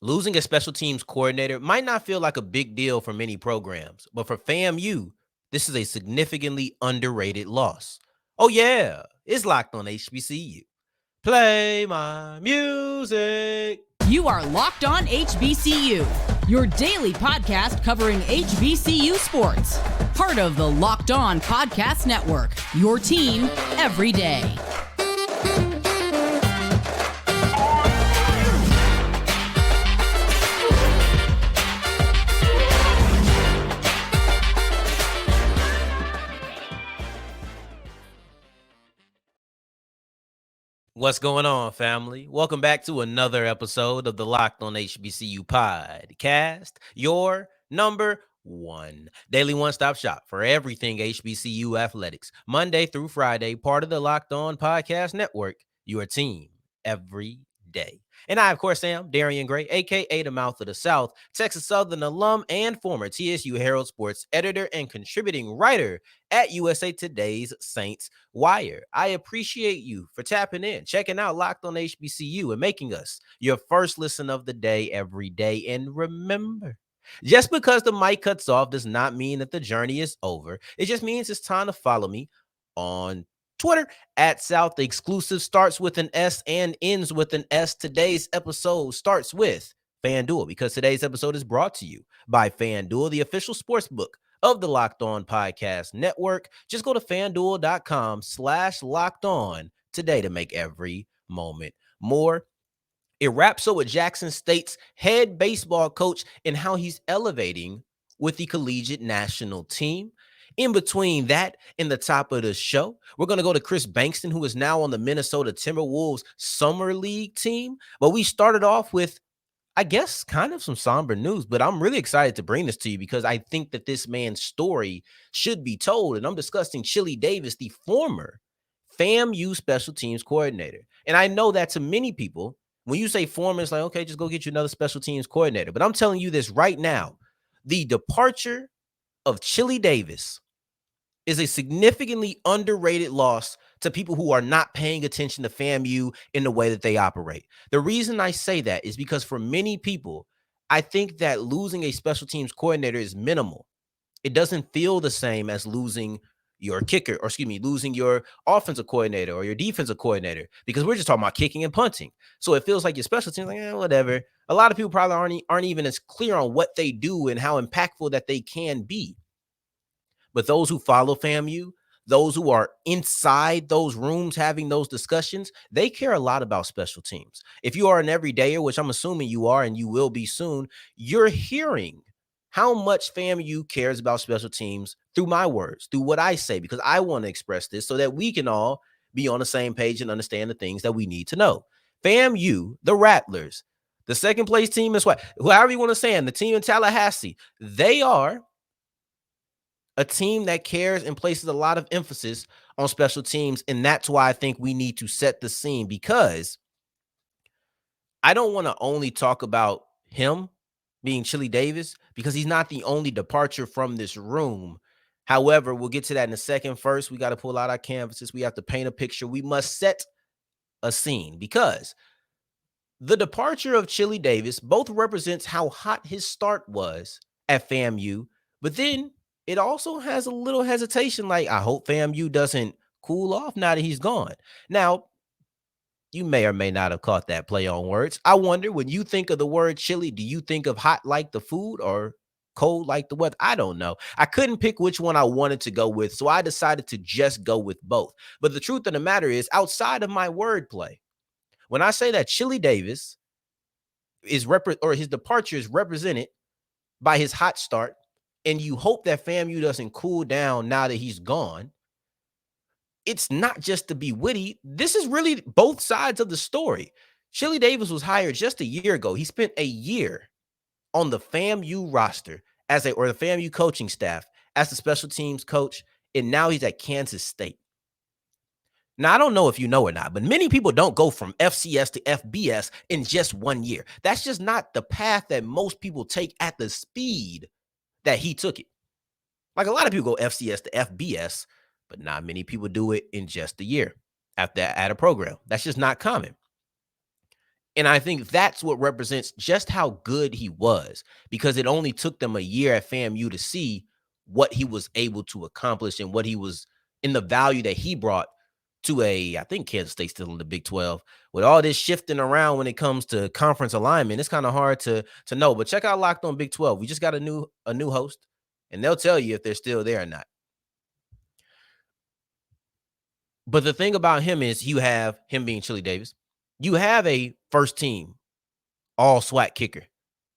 Losing a special teams coordinator might not feel like a big deal for many programs, but for FAMU, this is a significantly underrated loss. Oh, yeah, it's locked on HBCU. Play my music. You are Locked On HBCU, your daily podcast covering HBCU sports. Part of the Locked On Podcast Network, your team every day. What's going on, family? Welcome back to another episode of the Locked On HBCU podcast, your number one daily one-stop shop for everything HBCU athletics. Monday through Friday, part of the Locked On Podcast Network, your team every day. And I, of course, am Darian Gray, a.k.a. the Mouth of the South, Texas Southern alum and former TSU Herald Sports editor and contributing writer at USA Today's Saints Wire. I appreciate you for tapping in, checking out Locked On HBCU, and making us your first listen of the day every day. And remember, just because the mic cuts off does not mean that the journey is over. It just means it's time to follow me on Twitter at South Exclusive. Starts with an S and ends with an S. Today's episode starts with FanDuel, because today's episode is brought to you by FanDuel, the official sports book of the Locked On Podcast Network. Just go to FanDuel.com/Locked On today to make every moment more. It wraps up with Jackson State's head baseball coach and how he's elevating with the Collegiate National Team. In between that and the top of the show, we're going to go to Kris Bankston, who is now on the Minnesota Timberwolves Summer League team. But we started off with, I guess, kind of some somber news, but I'm really excited to bring this to you because I think that this man's story should be told. And I'm discussing Chili Davis, the former FAMU special teams coordinator. And I know that to many people, when you say former, it's like, okay, just go get you another special teams coordinator. But I'm telling you this right now, the departure of Chili Davis is a significantly underrated loss to people who are not paying attention to FAMU in the way that they operate. The reason I say that is because for many people, I think that losing a special teams coordinator is minimal. It doesn't feel the same as losing your kicker, or losing your offensive coordinator or your defensive coordinator, because we're just talking about kicking and punting. So it feels like your special teams, like, whatever. A lot of people probably aren't even as clear on what they do and how impactful that they can be. But those who follow FAMU, those who are inside those rooms having those discussions, they care a lot about special teams. If you are an everydayer, which I'm assuming you are and you will be soon, you're hearing how much FAMU cares about special teams through my words, through what I say, because I want to express this so that we can all be on the same page and understand the things that we need to know. FAMU, the Rattlers, the second place team is what, however you want to say them, the team in Tallahassee, they are a team that cares and places a lot of emphasis on special teams. And that's why I think we need to set the scene, because I don't want to only talk about him being Chili Davis, because he's not the only departure from this room. However, we'll get to that in a second. First, we got to pull out our canvases. We have to paint a picture. We must set a scene, because the departure of Chili Davis both represents how hot his start was at FAMU, but then it also has a little hesitation, like, I hope FAMU doesn't cool off now that he's gone. Now, you may or may not have caught that play on words. I wonder, when you think of the word chili, do you think of hot like the food or cold like the weather? I don't know. I couldn't pick which one I wanted to go with, so I decided to just go with both. But the truth of the matter is, outside of my wordplay, when I say that Chili Davis is his departure is represented by his hot start, and you hope that FAMU doesn't cool down now that he's gone, it's not just to be witty. This is really both sides of the story. Chili Davis was hired just a year ago. He spent a year on the FAMU roster or the FAMU coaching staff as the special teams coach, and now he's at Kansas State. Now, I don't know if you know or not, but many people don't go from FCS to FBS in just 1 year. That's just not the path that most people take at the speed that he took it. Like, a lot of people go FCS to FBS, but not many people do it in just a year at a program. That's just not common. And I think that's what represents just how good he was, because it only took them a year at FAMU to see what he was able to accomplish and what he was in the value that he brought to I think Kansas State's still in the Big 12. With all this shifting around when it comes to conference alignment, it's kind of hard to know. But check out Locked On Big 12. We just got a new host, and they'll tell you if they're still there or not. But the thing about him is you have him being Chili Davis. You have a first team all SWAT kicker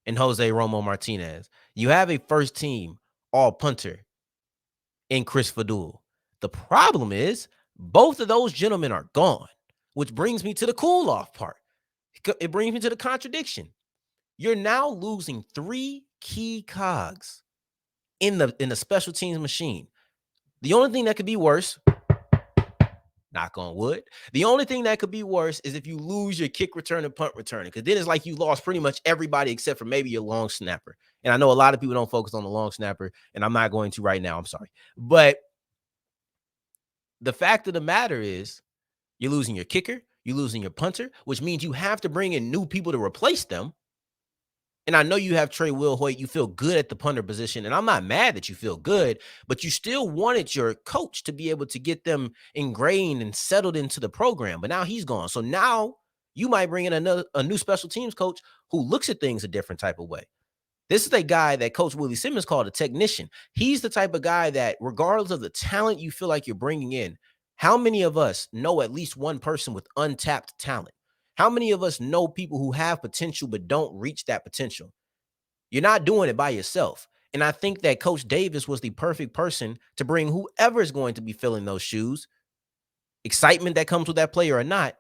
in Jose Romo Martinez. You have a first team all punter in Kris Duel. The problem is both of those gentlemen are gone, which brings me to the cool off part. It brings me to the contradiction. You're now losing 3 key cogs in the special teams machine. The only thing that could be worse, knock on wood, the only thing that could be worse is if you lose your kick return and punt returner, because then it's like you lost pretty much everybody except for maybe your long snapper. And I know a lot of people don't focus on the long snapper, and I'm not going to right now. I'm sorry. But the fact of the matter is you're losing your kicker, you're losing your punter, which means you have to bring in new people to replace them. And I know you have Trey Wilhoit. You feel good at the punter position, and I'm not mad that you feel good, but you still wanted your coach to be able to get them ingrained and settled into the program. But now he's gone. So now you might bring in a new special teams coach who looks at things a different type of way. This is a guy that Coach Willie Simmons called a technician. He's the type of guy that, regardless of the talent you feel like you're bringing in, how many of us know at least one person with untapped talent? How many of us know people who have potential but don't reach that potential? You're not doing it by yourself. And I think that Coach Davis was the perfect person to bring whoever is going to be filling those shoes, excitement that comes with that player or not,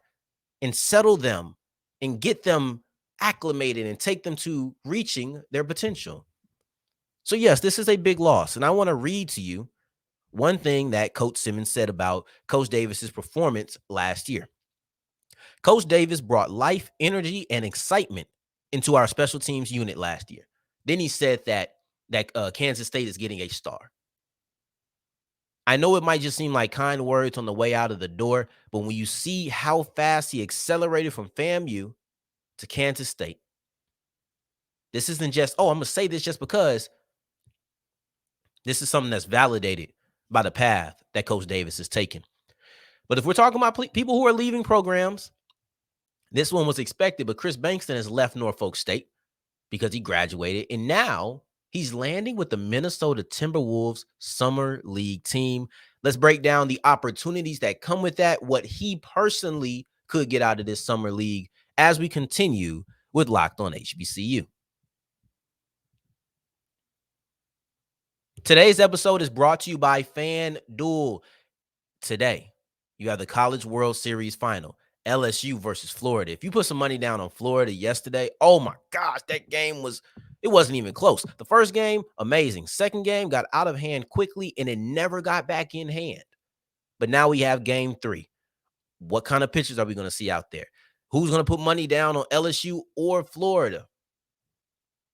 and settle them and get them acclimated and take them to reaching their potential. So yes, this is a big loss. And I want to read to you one thing that Coach Simmons said about Coach Davis's performance last year. Coach Davis brought life, energy, and excitement into our special teams unit last year. Then he said that Kansas State is getting a star. I know it might just seem like kind words on the way out of the door, but when you see how fast he accelerated from FAMU to Kansas State, this isn't just, I'm going to say this just because this is something that's validated by the path that Coach Davis is taking. But if we're talking about people who are leaving programs, this one was expected, but Kris Bankston has left Norfolk State because he graduated, and now he's landing with the Minnesota Timberwolves Summer League team. Let's break down the opportunities that come with that, what he personally could get out of this Summer League as we continue with Locked On HBCU. Today's episode is brought to you by FanDuel. Today, you have the College World Series final, LSU versus Florida. If you put some money down on Florida yesterday, oh my gosh, that game it wasn't even close. The first game, amazing. Second game got out of hand quickly, and it never got back in hand. But now we have game 3. What kind of pitchers are we going to see out there? Who's going to put money down on LSU or Florida?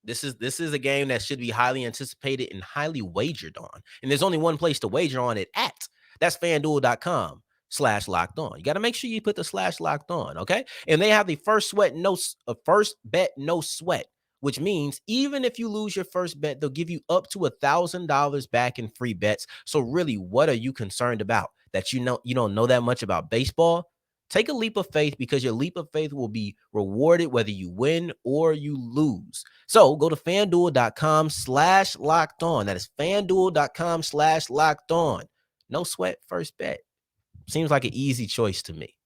This is a game that should be highly anticipated and highly wagered on. And there's only one place to wager on it at. That's FanDuel.com/locked on. You got to make sure you put the /locked on, okay? And they have the first bet, no sweat, which means even if you lose your first bet, they'll give you up to $1,000 back in free bets. So really, what are you concerned about? That you don't know that much about baseball? Take a leap of faith, because your leap of faith will be rewarded whether you win or you lose. So go to FanDuel.com/locked on. That is FanDuel.com/locked on. No sweat first bet. Seems like an easy choice to me.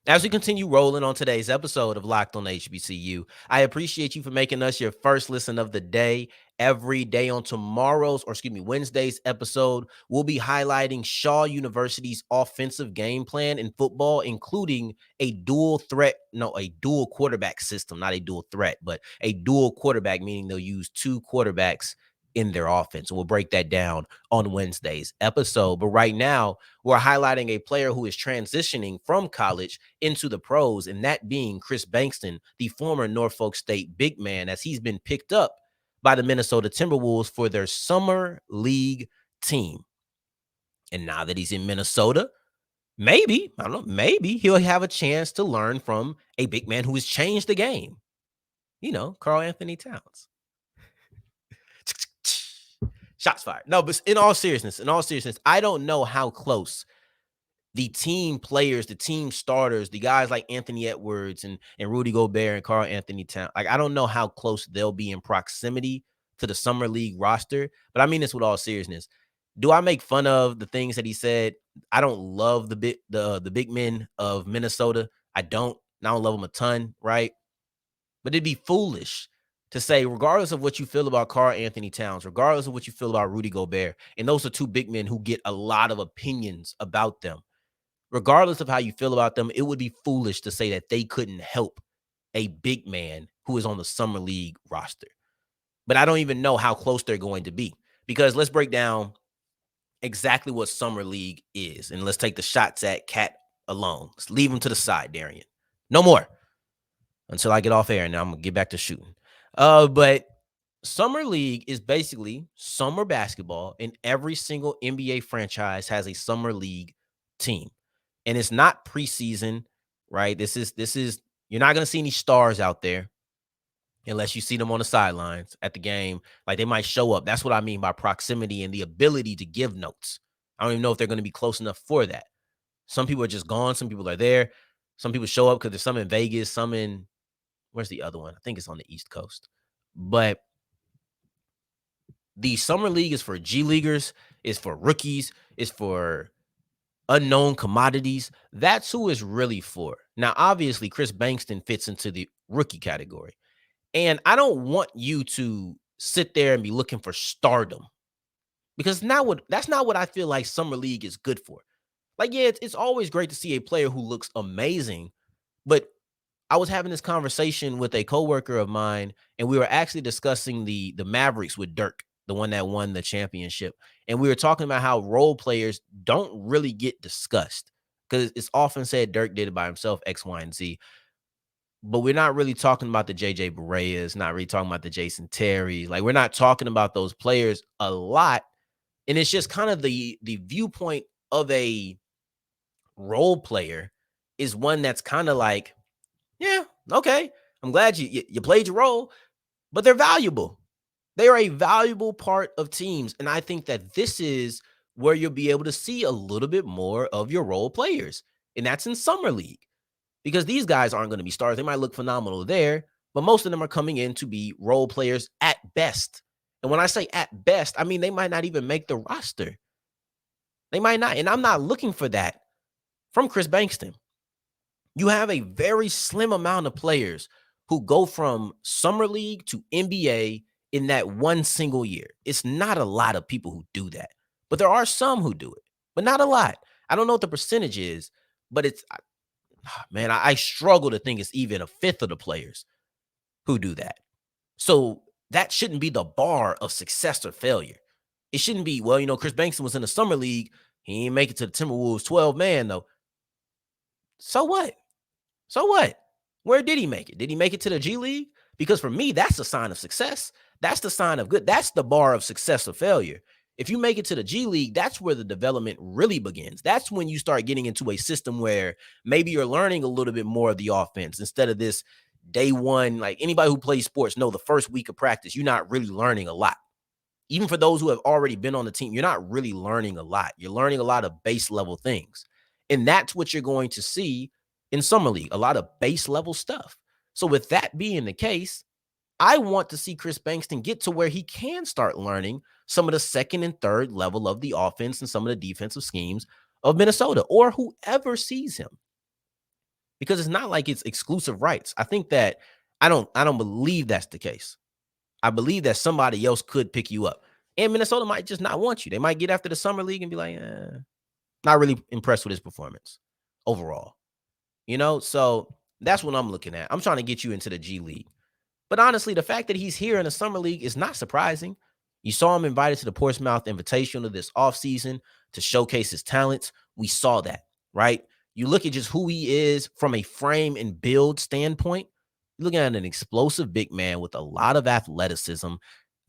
As we continue rolling on today's episode of Locked on HBCU, I appreciate you for making us your first listen of the day. Every day on Wednesday's episode, we'll be highlighting Shaw University's offensive game plan in football, including a dual quarterback system, not a dual threat, but a dual quarterback, meaning they'll use 2 quarterbacks in their offense. We'll break that down on Wednesday's episode. But right now, we're highlighting a player who is transitioning from college into the pros, and that being Kris Bankston, the former Norfolk State big man, as he's been picked up by the Minnesota Timberwolves for their Summer League team. And now that he's in Minnesota, maybe, I don't know, maybe he'll have a chance to learn from a big man who has changed the game. Karl Anthony Towns. Shots fired. No, but in all seriousness, I don't know how close the team players, the team starters, the guys like Anthony Edwards and Rudy Gobert and Karl Anthony Towns, like I don't know how close they'll be in proximity to the summer league roster. But I mean this with all seriousness. Do I make fun of the things that he said? I don't love the big men of Minnesota. I don't love them a ton, right? But it'd be foolish to say, regardless of what you feel about Karl Anthony Towns, regardless of what you feel about Rudy Gobert, and those are two big men who get a lot of opinions about them. Regardless of how you feel about them, it would be foolish to say that they couldn't help a big man who is on the summer league roster. But I don't even know how close they're going to be, because let's break down exactly what summer league is. And let's take the shots at Cat alone. Let's leave them to the side, Darian. No more until I get off air. Now I'm going to get back to shooting. But summer league is basically summer basketball, and every single NBA franchise has a summer league team. And it's not preseason, right? This is you're not going to see any stars out there unless you see them on the sidelines at the game. Like, they might show up. That's what I mean by proximity and the ability to give notes. I don't even know if they're going to be close enough for that. Some people are just gone. Some people are there. Some people show up because there's some in Vegas, some in, where's the other one? I think it's on the East Coast. But the summer league is for G Leaguers, is for rookies, is for unknown commodities. That's who it's really for. Now, obviously, Kris Bankston fits into the rookie category. And I don't want you to sit there and be looking for stardom, because that's not what I feel like summer league is good for. Like, yeah, it's always great to see a player who looks amazing, but I was having this conversation with a coworker of mine, and we were actually discussing the Mavericks with Dirk, the one that won the championship. And we were talking about how role players don't really get discussed, because it's often said Dirk did it by himself, X, Y, and Z. But we're not really talking about the JJ Bareas, not really talking about the Jason Terry. Like, we're not talking about those players a lot. And it's just kind of the viewpoint of a role player is one that's kind of like, yeah, okay, I'm glad you played your role, but they're valuable. They are a valuable part of teams. And I think that this is where you'll be able to see a little bit more of your role players. And that's in summer league, because these guys aren't going to be stars. They might look phenomenal there, but most of them are coming in to be role players at best. And when I say at best, I mean they might not even make the roster. They might not. And I'm not looking for that from Kris Bankston. You have a very slim amount of players who go from summer league to NBA in that one single year. It's not a lot of people who do that, but there are some who do it, but not a lot. I don't know what the percentage is, but it's, man, I struggle to think it's even a fifth of the players who do that. So that shouldn't be the bar of success or failure. It shouldn't be, well, Kris Bankston was in the summer league. He didn't make it to the Timberwolves 12 man though. So what? So what? Where did he make it? Did he make it to the G League? Because for me, that's the sign of success. That's the sign of good. That's the bar of success or failure. If you make it to the G League, that's where the development really begins. That's when you start getting into a system where maybe you're learning a little bit more of the offense instead of this day one. Like, anybody who plays sports know the first week of practice, you're not really learning a lot. Even for those who have already been on the team, you're not really learning a lot. You're learning a lot of base level things. And that's what you're going to see in summer league, a lot of base level stuff. So with that being the case, I want to see Kris Bankston get to where he can start learning some of the second and third level of the offense and some of the defensive schemes of Minnesota, or whoever sees him. Because it's not like it's exclusive rights. I think that I don't believe that's the case. I believe that somebody else could pick you up. And Minnesota might just not want you. They might get after the summer league and be like, not really impressed with his performance overall. So that's what I'm looking at. I'm trying to get you into the G League. But honestly, the fact that he's here in the summer league is not surprising. You saw him invited to the Portsmouth Invitational this offseason to showcase his talents. We saw that, right? You look at just who he is from a frame and build standpoint. You're looking at an explosive big man with a lot of athleticism.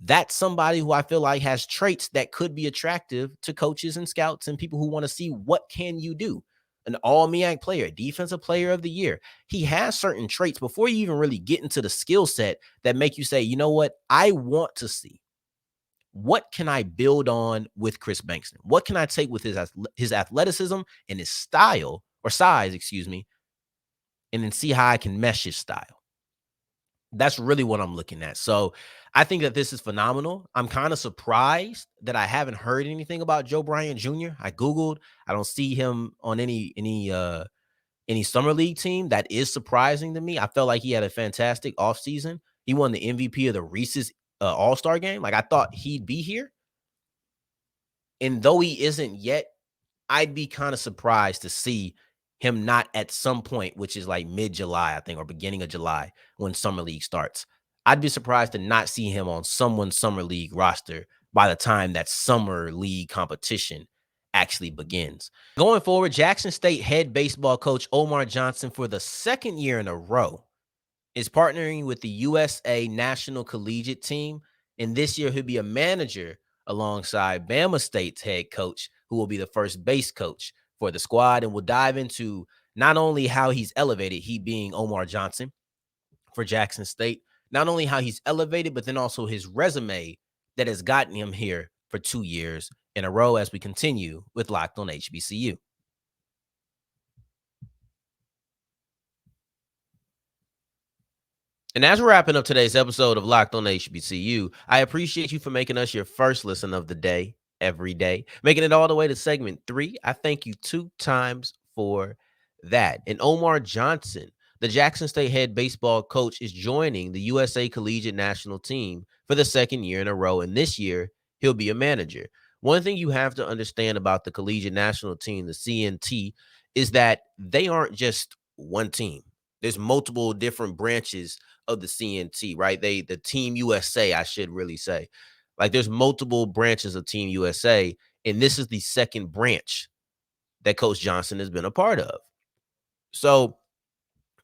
That's somebody who I feel like has traits that could be attractive to coaches and scouts and people who want to see what can you do. an all-MEAC player, defensive player of the year. He has certain traits before you even really get into the skill set that make you say, you know what, I want to see. What can I build on with Kris Bankston? What can I take with his athleticism and his style or size, excuse me, and then see how I can mesh his style? That's really what I'm looking at. So I think that this is phenomenal. I'm kind of surprised that I haven't heard anything about Joe Bryant Jr. I Googled. I don't see him on any summer league team. That is surprising to me. I felt like he had a fantastic offseason. He won the MVP of the Reese's All-Star game. Like, I thought he'd be here. And though he isn't yet, I'd be kind of surprised to see him not at some point, which is like mid-July, I think, or beginning of July when summer league starts. I'd be surprised to not see him on someone's summer league roster by the time that summer league competition actually begins. Going forward, Jackson State head baseball coach Omar Johnson, for the second year in a row, is partnering with the USA National Collegiate Team. And this year, he'll be a manager alongside Bama State's head coach, who will be the first base coach for the squad. And we'll dive into not only how he's elevated, he being Omar Johnson for Jackson State, not only how he's elevated, but then also his resume that has gotten him here for 2 years in a row as we continue with Locked on HBCU. And as we're wrapping up today's episode of Locked on HBCU, I appreciate you for making us your first listen of the day, every day, making it all the way to segment 3. I thank you 2 times for that. And Omar Johnson, the Jackson State head baseball coach, is joining the USA Collegiate National Team for the second year in a row. And this year, he'll be a manager. One thing you have to understand about the Collegiate National Team, the CNT, is that they aren't just one team. There's multiple different branches of the CNT, right? The Team USA, I should really say. Like, there's multiple branches of Team USA, and this is the second branch that Coach Johnson has been a part of. So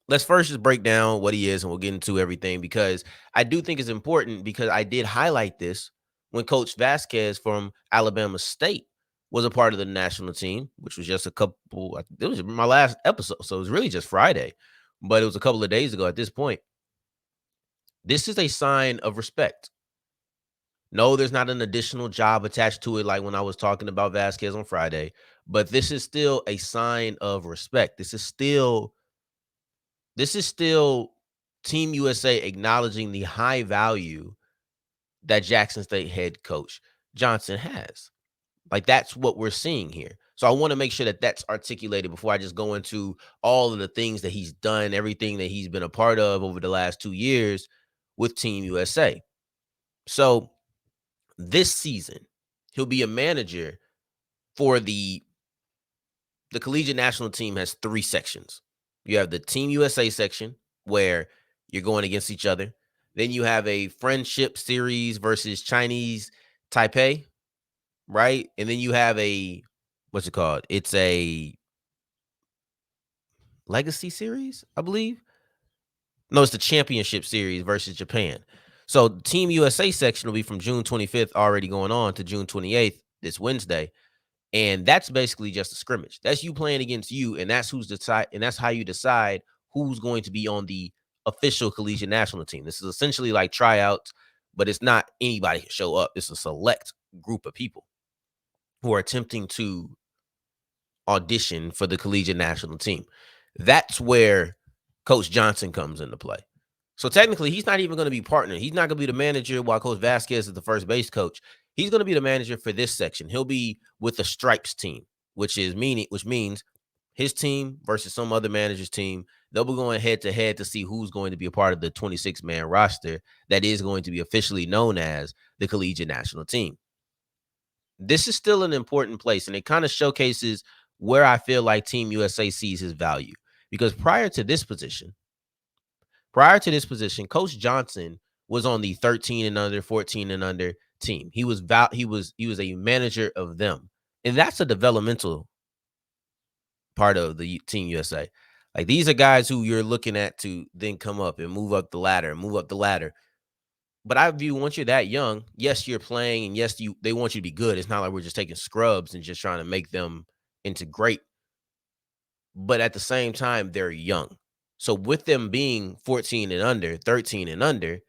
let's first just break down what he is, and we'll get into everything, because I do think it's important, because I did highlight this when Coach Vasquez from Alabama State was a part of the national team, which was just it was my last episode, so it was really just Friday, but it was a couple of days ago at this point. This is a sign of respect. No, there's not an additional job attached to it like when I was talking about Vasquez on Friday, but this is still a sign of respect. This is still Team USA acknowledging the high value that Jackson State head coach Johnson has. Like, that's what we're seeing here. So I want to make sure that that's articulated before I just go into all of the things that he's done, everything that he's been a part of over the last 2 years with Team USA. So this season, he'll be a manager for the Collegiate National Team. Has 3 sections. You have the Team USA section, where you're going against each other. Then you have a friendship series versus Chinese Taipei, right? And then you have what's it called? It's a legacy series, I believe. No, it's the championship series versus Japan. So Team USA section will be from June 25th, already going on, to June 28th, this Wednesday. And that's basically just a scrimmage. That's you playing against you, and that's that's how you decide who's going to be on the official collegiate national team. This is essentially like tryouts, but it's not anybody can show up. It's a select group of people who are attempting to audition for the collegiate national team. That's where Coach Johnson comes into play. So technically, he's not even going to be partner. He's not going to be the manager while Coach Vasquez is the first base coach. He's going to be the manager for this section. He'll be with the Stripes team, which means his team versus some other manager's team. They'll be going head to head to see who's going to be a part of the 26-man roster that is going to be officially known as the Collegiate National Team. This is still an important place, and it kind of showcases where I feel like Team USA sees his value. Because prior to this position, Coach Johnson was on the 13 and under, 14 and under team. He was a manager of them. And that's a developmental part of the Team USA. Like, these are guys who you're looking at to then come up and move up the ladder. But I view, once you're that young, yes, you're playing, and yes, they want you to be good. It's not like we're just taking scrubs and just trying to make them into great but at the same time, they're young. So with them being 14 and under, 13 and under,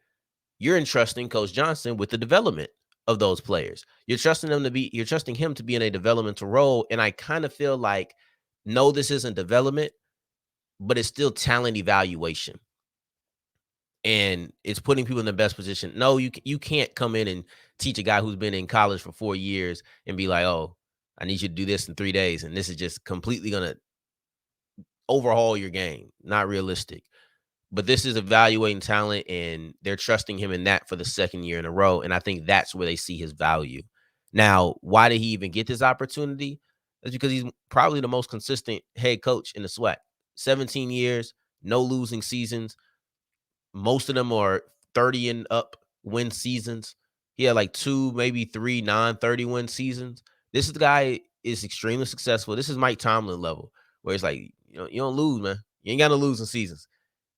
you're entrusting Coach Johnson with the development of those players. You're trusting him to be in a developmental role. And I kind of feel like, no, this isn't development, but it's still talent evaluation. And it's putting people in the best position. No, you can't come in and teach a guy who's been in college for 4 years and be like, oh, I need you to do this in 3 days. And this is just completely going to overhaul your game. Not realistic. But this is evaluating talent, and they're trusting him in that for the second year in a row. And I think that's where they see his value. Now, why did he even get this opportunity? That's because he's probably the most consistent head coach in the SWAC. 17 years, no losing seasons. Most of them are 30 and up win seasons. He had like 2, maybe 3 non-30 win seasons. This guy is extremely successful. This is Mike Tomlin level, where it's like, you don't lose, man. You ain't got no losing seasons.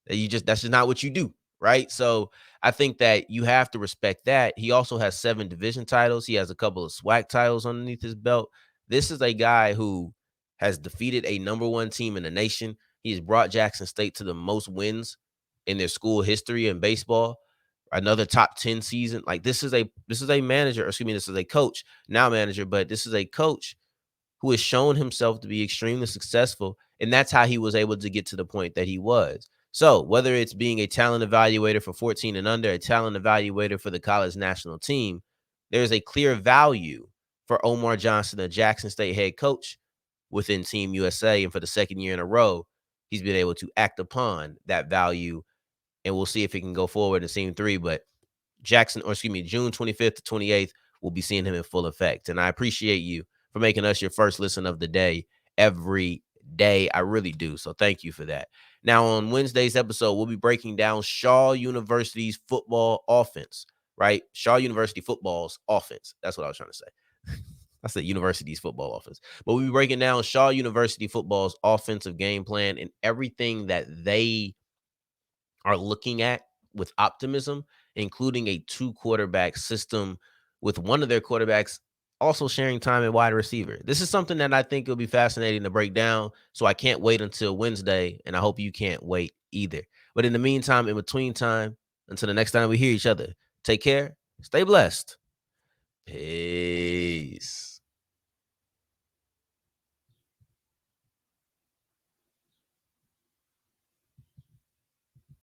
That's just not what you do, right? So I think that you have to respect that. He also has 7 division titles. He has a couple of SWAC titles underneath his belt. This is a guy who has defeated a number 1 team in the nation. He has brought Jackson State to the most wins in their school history in baseball. Another top 10 season. Like this is a manager, or excuse me, this is a coach, now manager, but this is a coach who has shown himself to be extremely successful. And that's how he was able to get to the point that he was. So whether it's being a talent evaluator for 14 and under, a talent evaluator for the college national team, there's a clear value for Omar Johnson, a Jackson State head coach within Team USA. And for the second year in a row, he's been able to act upon that value. And we'll see if he can go forward in Team 3. But June 25th to 28th, we'll be seeing him in full effect. And I appreciate you for making us your first listen of the day every day. I really do. So thank you for that. Now, on Wednesday's episode, we'll be breaking down Shaw University's football offense, right? Shaw University football's offense. That's what I was trying to say. I said university's football offense. But we'll be breaking down Shaw University football's offensive game plan and everything that they are looking at with optimism, including a 2-quarterback system with one of their quarterbacks also sharing time at wide receiver. This is something that I think will be fascinating to break down. So I can't wait until Wednesday, and I hope you can't wait either. But in the meantime, in between time, until the next time we hear each other, take care, stay blessed. Peace.